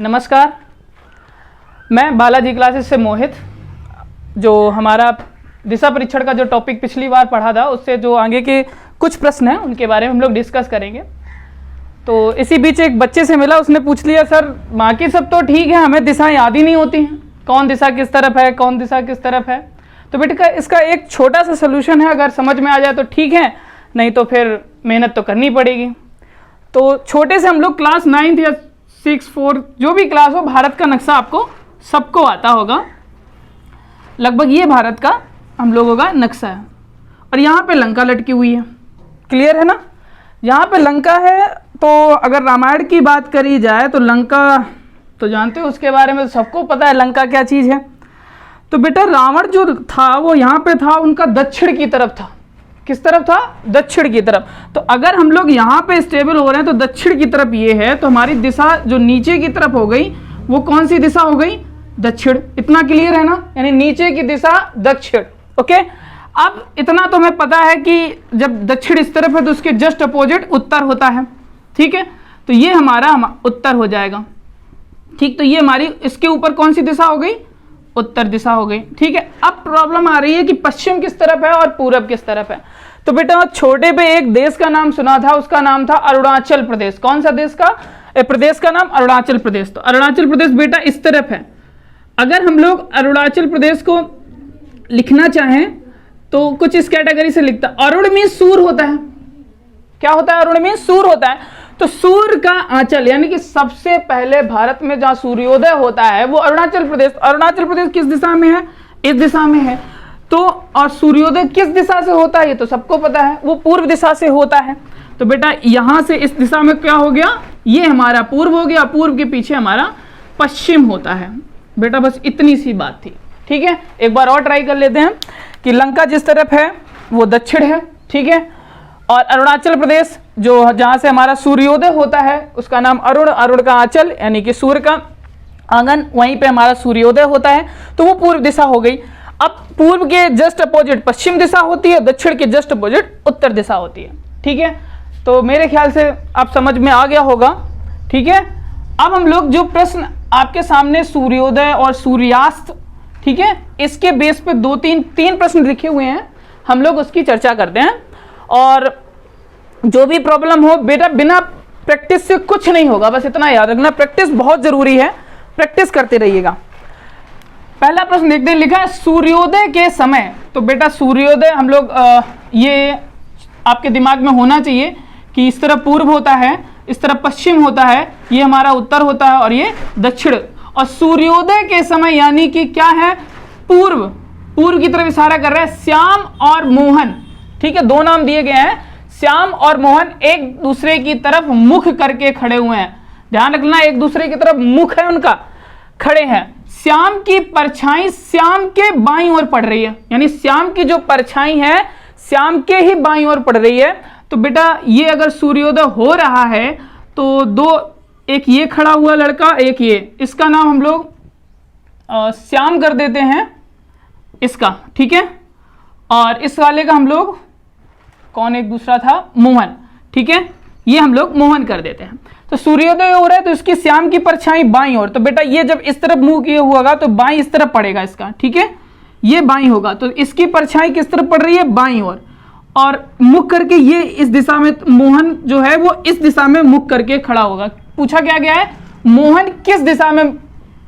नमस्कार, मैं बालाजी क्लासेस से मोहित। जो हमारा दिशा परीक्षण का जो टॉपिक पिछली बार पढ़ा था उससे जो आगे के कुछ प्रश्न हैं उनके बारे में हम लोग डिस्कस करेंगे। तो इसी बीच एक बच्चे से मिला, उसने पूछ लिया सर बाकी सब तो ठीक है, हमें दिशाएं याद ही नहीं होती हैं, कौन दिशा किस तरफ है, कौन दिशा किस तरफ है। तो बेटा इसका एक छोटा सा सोल्यूशन है, अगर समझ में आ जाए तो ठीक है, नहीं तो फिर मेहनत तो करनी पड़ेगी। तो छोटे से हम लोग क्लास 9th या 6, 4 जो भी क्लास हो, भारत का नक्शा आपको सबको आता होगा लगभग। ये भारत का हम लोगों का नक्शा है और यहाँ पे लंका लटकी हुई है, क्लियर है ना। यहाँ पे लंका है, तो अगर रामायण की बात करी जाए तो लंका तो जानते हो, उसके बारे में तो सबको पता है लंका क्या चीज़ है। तो बेटा रावण जो था वो यहाँ पे था, उनका दक्षिण की तरफ था। किस तरफ था? दक्षिण की तरफ। तो अगर हम लोग यहाँ पे स्टेबल हो रहे हैं तो दक्षिण की तरफ ये है, तो हमारी दिशा जो नीचे की तरफ हो गई वो कौन सी दिशा हो गई? दक्षिण। इतना क्लियर है ना, यानी नीचे की दिशा दक्षिण। ओके, अब इतना तो हमें पता है कि जब दक्षिण इस तरफ है तो उसके जस्ट अपोजिट उत्तर होता है, ठीक है। तो ये हमारा उत्तर हो जाएगा, ठीक। तो ये हमारी इसके ऊपर कौन सी दिशा हो गई? उत्तर दिशा हो गई, ठीक है। अब प्रॉब्लम आ रही है कि पश्चिम किस तरफ है और पूरब किस तरफ है। तो बेटा छोटे पे एक देश का नाम सुना था, उसका नाम था अरुणाचल प्रदेश। कौन सा देश का? प्रदेश का नाम अरुणाचल प्रदेश। तो अरुणाचल प्रदेश बेटा इस तरफ है। अगर हम लोग अरुणाचल प्रदेश को लिखना चाहें तो कुछ इस कैटेगरी से लिखता, अरुण में सूर्य होता है। क्या होता है? अरुण में सूर्य होता है। तो सूर्य का आंचल यानी कि सबसे पहले भारत में जहां सूर्योदय होता है वो अरुणाचल प्रदेश। अरुणाचल प्रदेश किस दिशा में है? इस दिशा में है। तो और सूर्योदय किस दिशा से होता है ये तो सबको पता है, वो पूर्व दिशा से होता है। तो बेटा यहां से इस दिशा में क्या हो गया? ये हमारा पूर्व हो गया, पूर्व के पीछे हमारा पश्चिम होता है। बेटा बस इतनी सी बात थी, ठीक है। एक बार और ट्राई कर लेते हैं कि लंका जिस तरफ है वो दक्षिण है, ठीक है। और अरुणाचल प्रदेश जो जहां से हमारा सूर्योदय होता है उसका नाम अरुण, अरुण का आंचल यानी कि सूर्य का आंगन, वहीं पे हमारा सूर्योदय होता है, तो वो पूर्व दिशा हो गई। अब पूर्व के जस्ट अपोजिट पश्चिम दिशा होती है, दक्षिण के जस्ट अपोजिट उत्तर दिशा होती है, ठीक है। तो मेरे ख्याल से आप समझ में आ गया होगा, ठीक है। अब हम लोग जो प्रश्न आपके सामने सूर्योदय और सूर्यास्त, ठीक है, इसके बेस पे तीन प्रश्न लिखे हुए हैं, हम लोग उसकी चर्चा करते हैं। और जो भी प्रॉब्लम हो बेटा बिना प्रैक्टिस से कुछ नहीं होगा, बस इतना याद रखना, प्रैक्टिस बहुत जरूरी है, प्रैक्टिस करते रहिएगा। पहला प्रश्न देखते हैं, लिखा है सूर्योदय के समय। तो बेटा सूर्योदय हम लोग ये आपके दिमाग में होना चाहिए कि इस तरफ पूर्व होता है, इस तरफ पश्चिम होता है, ये हमारा उत्तर होता है और ये दक्षिण। और सूर्योदय के समय यानी कि क्या है? पूर्व, पूर्व की तरफ इशारा कर रहा है श्याम और मोहन, ठीक है। दो नाम दिए गए हैं, श्याम और मोहन एक दूसरे की तरफ मुख करके खड़े हुए हैं। ध्यान रखना, एक दूसरे की तरफ मुख है उनका, खड़े हैं। श्याम की परछाई श्याम के बाईं ओर पड़ रही है, यानी श्याम की जो परछाई है श्याम के ही बाईं ओर पड़ रही है। तो बेटा ये अगर सूर्योदय हो रहा है तो दो, एक ये खड़ा हुआ लड़का, एक ये, इसका नाम हम लोग श्याम कर देते हैं इसका, ठीक है। और इस वाले का हम लोग कौन एक दूसरा था? मोहन, ठीक है, ये हम लोग मोहन कर देते हैं। तो सूर्योदय हो रहा है तो इसकी श्याम की परछाई बाईं ओर, तो बेटा ये जब इस तरफ मुंह किए हुआ तो बाईं इस तरफ पड़ेगा इसका, ठीक है, ये बाईं होगा। तो इसकी परछाई किस तरफ पड़ रही है? बाईं ओर। और मुख करके ये इस दिशा में, मोहन जो है वो इस दिशा में मुख करके खड़ा होगा। पूछा क्या गया है? मोहन किस दिशा में,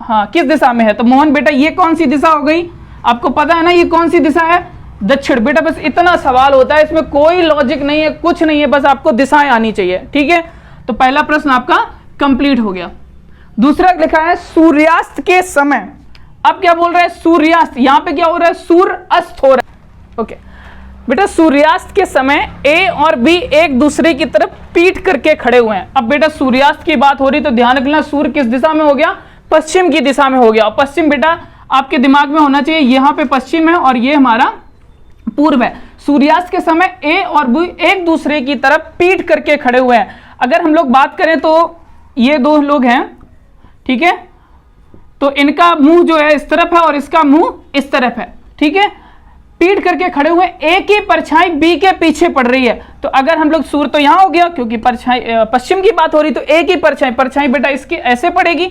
हाँ किस दिशा में है? तो मोहन बेटा ये कौन सी दिशा हो गई? आपको पता है ना ये कौन सी दिशा है? दक्षिण। बेटा बस इतना सवाल होता है, इसमें कोई लॉजिक नहीं है, कुछ नहीं है, बस आपको दिशाएं आनी चाहिए, ठीक है। तो पहला प्रश्न आपका कंप्लीट हो गया। दूसरा लिखा है सूर्यास्त के समय। अब क्या बोल रहा है? सूर्यास्त। यहां पे क्या हो रहा है? सूर्य अस्त हो रहा है। ओके बेटा सूर्यास्त के समय ए और बी एक दूसरे की तरफ पीठ करके खड़े हुए हैं। अब बेटा सूर्यास्त की बात हो रही तो ध्यान रखना, सूर्य किस दिशा में हो गया? पश्चिम की दिशा में हो गया। और पश्चिम बेटा आपके दिमाग में होना चाहिए, यहां पे पश्चिम है और ये हमारा पूर्व है। सूर्यास्त के समय ए और बी एक दूसरे की तरफ पीठ करके खड़े हुए हैं। अगर हम लोग बात करें तो ये दो लोग हैं, ठीक है, तो इनका मुंह जो है इस तरफ है और इसका मुंह इस तरफ है, ठीक है, पीठ करके खड़े हुए। ए की परछाई बी के पीछे पड़ रही है। तो अगर हम लोग सूर्य तो यहां हो गया क्योंकि परछाई पश्चिम की बात हो रही, तो ए की परछाई बेटा इसकी ऐसे पड़ेगी,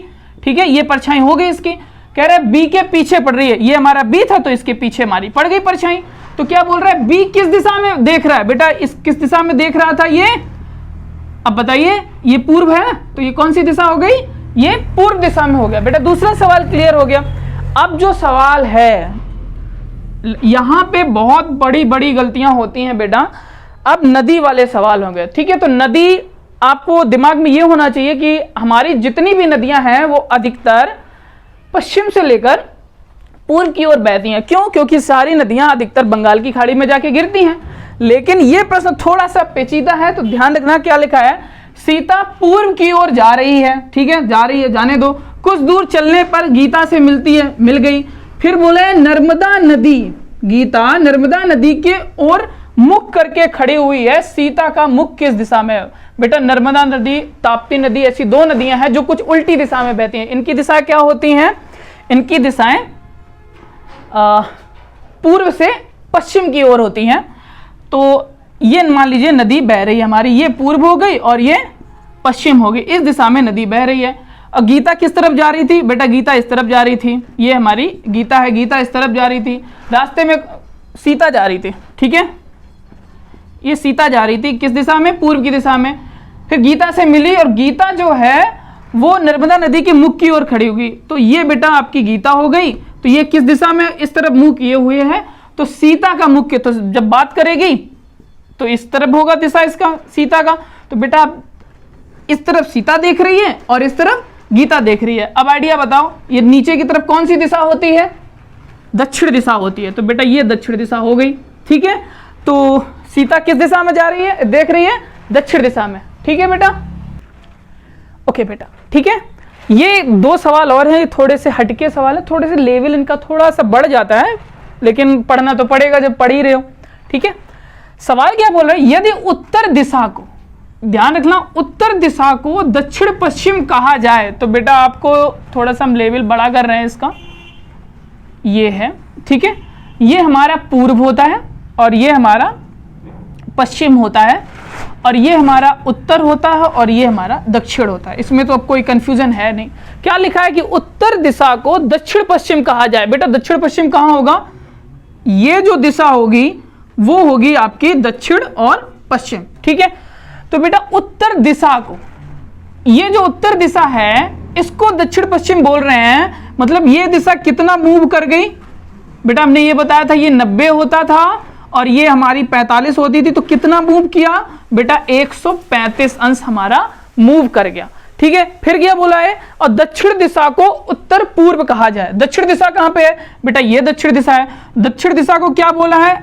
ठीक है, ये परछाई हो गई इसकी। कह रहा है बी के पीछे पड़ रही है, ये हमारा बी था तो इसके पीछे हमारी पड़ गई परछाई। तो क्या बोल रहा है, बी किस दिशा में देख रहा है बेटा, इस किस दिशा में देख रहा था ये, अब बताइए, ये पूर्व है तो ये कौन सी दिशा हो गई, ये पूर्व दिशा में हो गया। बेटा दूसरा सवाल क्लियर हो गया। अब जो सवाल है, यहां पे बहुत बड़ी बड़ी गलतियां होती हैं बेटा। अब नदी वाले सवाल होंगे, ठीक है। तो नदी, आपको दिमाग में ये होना चाहिए कि हमारी जितनी भी नदियां हैं वो अधिकतर पश्चिम से लेकर पूर्व की ओर बहती हैं। क्यों? क्योंकि सारी नदियां अधिकतर बंगाल की खाड़ी में जाके गिरती हैं। लेकिन ये प्रश्न थोड़ा सा पेचीदा है, तो ध्यान रखना क्या लिखा है, सीता पूर्व की ओर जा रही है, ठीक है, जा रही है, जाने दो। कुछ दूर चलने पर गीता से मिलती है, मिल गई। फिर बोले नर्मदा नदी, गीता नर्मदा नदी के ओर मुख करके खड़ी हुई है, सीता का मुख किस दिशा में है? बेटा नर्मदा नदी, ताप्ती नदी, ऐसी दो नदियां हैं जो कुछ उल्टी दिशा में बहती हैं। इनकी दिशा क्या होती हैं, इनकी दिशाएं पूर्व से पश्चिम की ओर होती हैं। तो ये मान लीजिए नदी बह रही है हमारी, ये पूर्व हो गई और ये पश्चिम हो गई, इस दिशा में नदी बह रही है। और गीता किस तरफ जा रही थी? बेटा गीता इस तरफ जा रही थी, ये हमारी गीता है, गीता इस तरफ जा रही थी। रास्ते में सीता जा रही थी, ठीक है, ये सीता जा रही थी किस दिशा में, पूर्व की दिशा में। फिर गीता से मिली और गीता जो है वो नर्मदा नदी के मुख की ओर खड़ी होगी। तो ये बेटा आपकी गीता हो गई। तो ये किस दिशा में इस तरफ मुंह किए हुए है, तो सीता का मुख्य, तो जब बात करेगी तो इस तरफ होगा दिशा इसका, सीता का। तो बेटा इस तरफ सीता देख रही है और इस तरफ गीता देख रही है। अब आइडिया बताओ, ये नीचे की तरफ कौन सी दिशा होती है, दक्षिण दिशा होती है। तो बेटा ये दक्षिण दिशा हो गई, ठीक है। तो सीता किस दिशा में जा रही है, देख रही है, दक्षिण दिशा में, ठीक है बेटा, ओके बेटा, ठीक है। ये दो सवाल और हैं, थोड़े से हटके सवाल है, थोड़े से लेवल इनका थोड़ा सा बढ़ जाता है, लेकिन पढ़ना तो पड़ेगा जब पढ़ ही रहे हो, ठीक है। सवाल क्या बोल रहे हैं, यदि उत्तर दिशा को, ध्यान रखना, उत्तर दिशा को दक्षिण पश्चिम कहा जाए, तो बेटा आपको थोड़ा सा हम लेवल बड़ा कर रहे हैं इसका, ये है, ठीक है, ये हमारा पूर्व होता है और ये हमारा पश्चिम होता है और ये हमारा उत्तर होता है और ये हमारा दक्षिण होता है। इसमें तो अब कोई कंफ्यूजन है नहीं। क्या लिखा है कि उत्तर दिशा को दक्षिण पश्चिम कहा जाए। बेटा दक्षिण पश्चिम कहां होगा, ये जो दिशा होगी वो होगी आपकी दक्षिण और पश्चिम, ठीक है। तो बेटा उत्तर दिशा को, ये जो उत्तर दिशा है इसको दक्षिण पश्चिम बोल रहे हैं, मतलब ये दिशा कितना मूव कर गई। बेटा हमने ये बताया था ये 90 होता था और ये हमारी 45 होती थी, तो कितना मूव किया बेटा, 135 अंश हमारा मूव कर गया, ठीक है। फिर क्या बोला है, और दक्षिण दिशा को उत्तर पूर्व कहा जाए। दक्षिण दिशा कहां पे है बेटा, ये दक्षिण दिशा है। दक्षिण दिशा को क्या बोला है,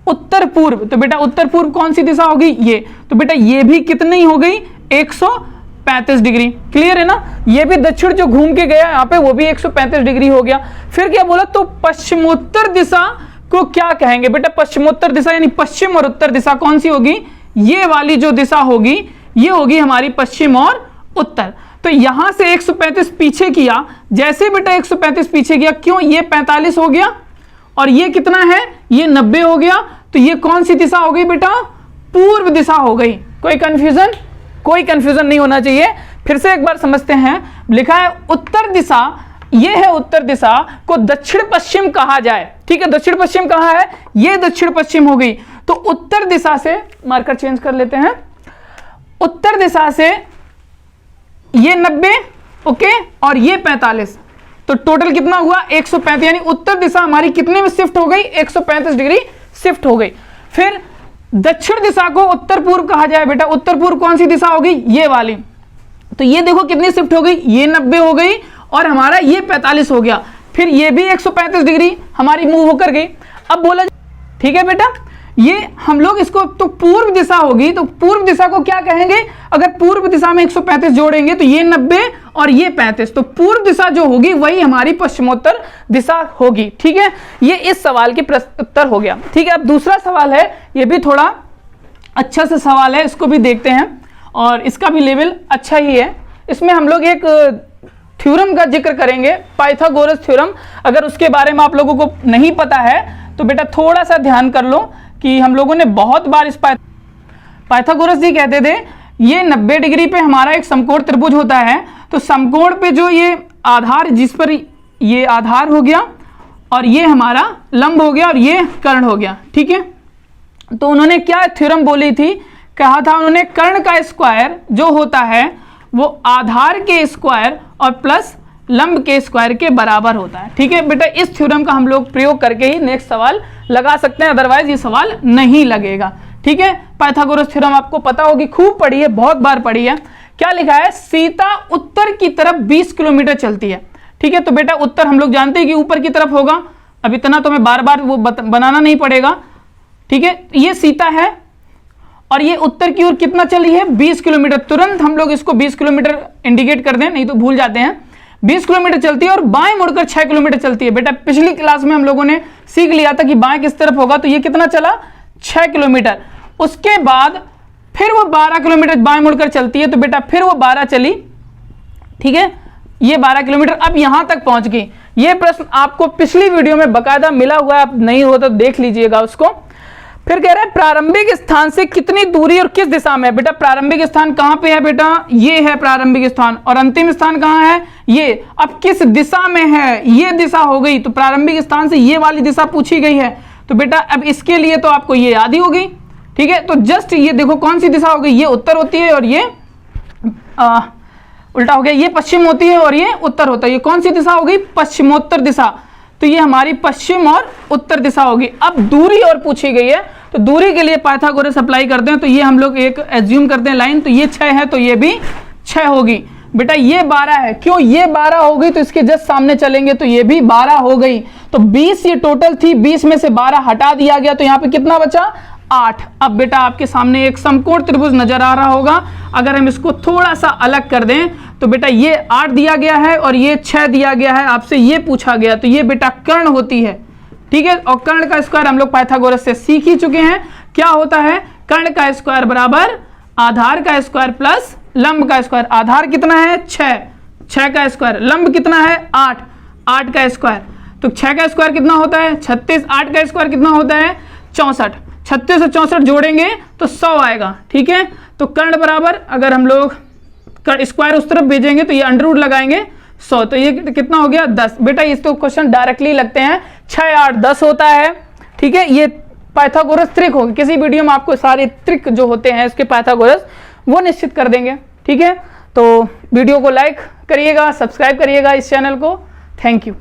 उत्तर पूर्व। तो बेटा उत्तर पूर्व कौन सी दिशा होगी, ये। तो बेटा ये भी कितनी हो गई, 135 डिग्री, क्लियर है ना। ये भी दक्षिण जो घूम के गया यहाँ पे वो भी 135 डिग्री हो गया। फिर क्या बोला, तो पश्चिमोत्तर दिशा को क्या कहेंगे बेटा, पश्चिमोत्तर दिशा यानी पश्चिम और उत्तर दिशा कौन सी होगी, ये वाली जो दिशा होगी ये होगी हमारी पश्चिम और उत्तर। तो यहां से 135 पीछे किया, जैसे बेटा 135 पीछे किया, क्यों, ये 45 हो गया और ये कितना है, ये 90 हो गया। तो ये कौन सी दिशा हो गई बेटा, पूर्व दिशा हो गई। कोई कंफ्यूजन, कोई कंफ्यूजन नहीं होना चाहिए। फिर से एक बार समझते हैं, लिखा है उत्तर दिशा, ये है उत्तर दिशा को दक्षिण पश्चिम कहा जाए, ठीक है। दक्षिण पश्चिम कहाँ है, ये दक्षिण पश्चिम हो गई। तो उत्तर दिशा से, मार्कर चेंज कर लेते हैं, उत्तर दिशा से ये 90, ओके, और ये 45, तो टोटल कितना हुआ 135, यानी उत्तर दिशा हमारी कितने में शिफ्ट हो गई, 135 डिग्री शिफ्ट हो गई। फिर दक्षिण दिशा को उत्तर पूर्व कहा जाए। बेटा उत्तर पूर्व कौन सी दिशा होगी, ये वाली। तो ये देखो कितनी शिफ्ट हो गई, ये 90 हो गई और हमारा ये 45 हो गया। फिर ये भी 135 डिग्री हमारी मूव होकर गई। अब बोला, ठीक है बेटा, ये हम लोग इसको, तो पूर्व दिशा होगी, तो पूर्व दिशा को क्या कहेंगे, अगर पूर्व दिशा में 135 जोड़ेंगे तो ये 90 और ये 35, तो पूर्व दिशा जो होगी वही हमारी पश्चिमोत्तर दिशा होगी, ठीक है। ये इस सवाल के उत्तर हो गया, ठीक है। अब दूसरा सवाल है, ये भी थोड़ा अच्छा सा सवाल है, इसको भी देखते हैं और इसका भी लेवल अच्छा ही है। इसमें हम लोग एक थ्योरम का जिक्र करेंगे, पाइथागोरस थ्योरम। अगर उसके बारे में आप लोगों को नहीं पता है तो बेटा थोड़ा सा ध्यान कर लो कि हम लोगों ने बहुत बार इस पाइथागोरस जी कहते थे, ये 90 डिग्री पे हमारा एक समकोण त्रिभुज होता है, तो समकोण पे जो ये आधार, जिस पर ये आधार हो गया और ये हमारा लंब हो गया और ये कर्ण हो गया, ठीक है। तो उन्होंने क्या थ्योरम बोली थी, कहा था उन्होंने कर्ण का स्क्वायर जो होता है वो आधार के स्क्वायर और प्लस लंब के स्क्वायर के बराबर होता है, ठीक है बेटा। इस थ्योरम का हम लोग प्रयोग करके ही नेक्स्ट सवाल लगा सकते हैं, अदरवाइज ये सवाल नहीं लगेगा, ठीक है। पाइथागोरस थ्योरम आपको पता होगी, खूब पढ़ी है, बहुत बार पढ़ी है। क्या लिखा है, सीता उत्तर की तरफ 20 किलोमीटर चलती है, ठीक है। तो बेटा उत्तर हम लोग जानते हैं कि ऊपर की तरफ होगा, अब इतना तो हमें बार बार वो बनाना नहीं पड़ेगा, ठीक है। ये सीता है और ये उत्तर की ओर कितना चली है, 20 किलोमीटर। तुरंत हम लोग इसको 20 किलोमीटर इंडिकेट कर दें, नहीं तो भूल जाते हैं। 20 किलोमीटर चलती है और बाएं मुड़कर 6 किलोमीटर चलती है। बेटा पिछली क्लास में हम लोगों ने सीख लिया था कि बाएं किस तरफ होगा, तो ये कितना चला, 6 किलोमीटर। उसके बाद फिर वो 12 किलोमीटर बाएं मुड़कर चलती है, तो बेटा फिर वो 12 चली, ठीक है। ये 12 किलोमीटर अब यहां तक पहुंच गई। ये प्रश्न आपको पिछली वीडियो में बकायदा मिला हुआ है, आप नहीं हो तो देख लीजिएगा उसको। फिर कह रहा है प्रारंभिक स्थान से कितनी दूरी और किस दिशा में है। बेटा प्रारंभिक स्थान कहां पे है, बेटा ये है प्रारंभिक स्थान, और अंतिम स्थान कहां है, ये। अब किस दिशा में है, ये दिशा हो गई, तो प्रारंभिक स्थान से ये वाली दिशा पूछी गई है। तो बेटा अब इसके लिए तो आपको ये याद ही होगी, ठीक है। तो जस्ट ये देखो कौन सी दिशा हो गई, ये उत्तर होती है और ये उल्टा हो गया, ये पश्चिम होती है और ये उत्तर होता है। ये कौन सी दिशा हो गई, पश्चिमोत्तर दिशा। तो ये हमारी पश्चिम और उत्तर दिशा होगी। अब दूरी और पूछी गई है, तो दूरी के लिए पाइथागोरस अप्लाई करते हैं। तो ये हम लोग एक एज्यूम करते हैं लाइन, तो ये 6 है तो ये भी 6 होगी। बेटा ये 12 है, क्यों, ये 12 हो गई तो इसके जस्ट सामने चलेंगे तो ये भी 12 हो गई। तो 20 ये टोटल थी, 20 में से 12 हटा दिया गया, तो यहाँ पे कितना बचा, 8। अब बेटा आपके सामने एक समकोण त्रिभुज नजर आ रहा होगा। अगर हम इसको थोड़ा सा अलग कर दें तो बेटा ये 8 दिया गया है और ये 6 दिया गया है, आपसे ये पूछा गया, तो ये बेटा कर्ण होती है, ठीक है। और कर्ण का स्क्वायर हम लोग पाइथागोरस से सीख ही चुके हैं, क्या होता है, कर्ण का स्क्वायर बराबर आधार का स्क्वायर प्लस लंब का स्क्वायर। आधार कितना है, 6, 6 का स्क्वायर, लंब कितना है, 8, 8 का स्क्वायर। तो 6 का स्क्वायर कितना होता है, 36, 8 का स्क्वायर कितना होता है, 64। 36 और 64 जोड़ेंगे तो 100 आएगा, ठीक है। तो कर्ण बराबर, अगर हम लोग स्क्वायर उस तरफ भेजेंगे तो ये अंडर रूट लगाएंगे 100, तो ये कितना हो गया, 10। बेटा इसको क्वेश्चन डायरेक्टली लगते हैं, 6, 8, 10 होता है, ठीक है। ये पाइथागोरस ट्रिक होगी, किसी वीडियो में आपको सारे ट्रिक जो होते हैं इसके पाइथागोरस वो निश्चित कर देंगे, ठीक है। तो वीडियो को लाइक करिएगा, सब्सक्राइब करिएगा इस चैनल को। Thank you.